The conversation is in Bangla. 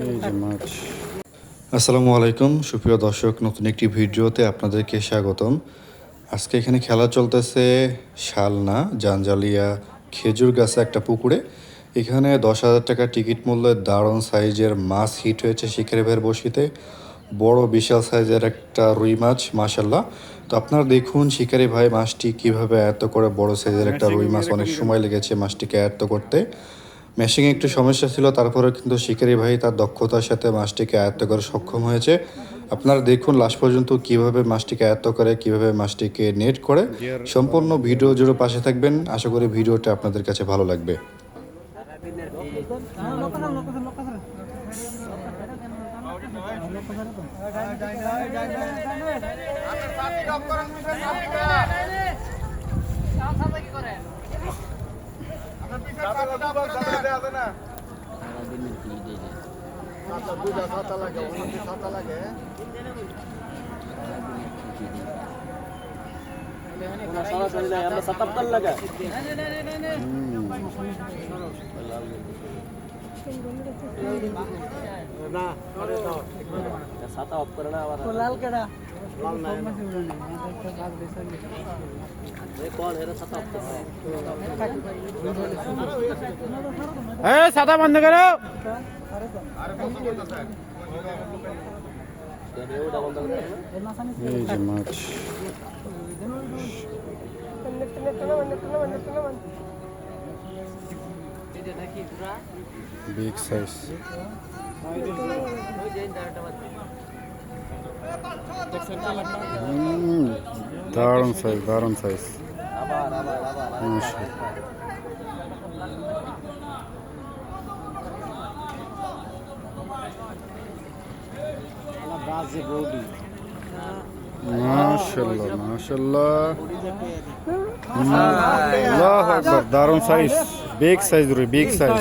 এই যে মাছ। আসসালামু আলাইকুম সুপ্রিয় দর্শক, নতুন একটি ভিডিওতে আপনাদেরকে স্বাগতম। আজকে এখানে খেলা চলতেছে শালনা জাঞ্জালিয়া খেজুর গাছে একটা পুকুরে। এখানে 10,000 টাকা টিকিট মূল্যে দারুণ সাইজের মাছ হিট হয়েছে শিকারি ভাইয়ের বশিতে। বড় বিশাল সাইজের একটা রুই মাছ, মাশাল্লাহ। তো আপনারা দেখুন শিকারি ভাই মাছটি কিভাবে আয়ত্ত করে। বড় সাইজের একটা রুই মাছ, অনেক সময় লেগেছে মাছটিকে আয়ত্ত করতে। মেশিংয়ে একটু সমস্যা ছিল, তারপরে কিন্তু শিকারি ভাই তার দক্ষতার সাথে মাছটিকে আয়ত্ত করে সক্ষম হয়েছে। আপনারা দেখুন লাস্ট পর্যন্ত কিভাবে মাছটিকে আয়ত্ত করে, কিভাবে মাছটিকে নেট করে। সম্পূর্ণ ভিডিও জুড়ে পাশে থাকবেন, আশা করি ভিডিওটা আপনাদের কাছে ভালো লাগবে। ছাতা বন্ধ করো। এই যে মাছ। Big size. দারুণ সাইজ, দারুণ সাইজ। মাশাআল্লাহ মাশাআল্লাহ, আল্লাহু আকবার, দারুণ size, big size, big size.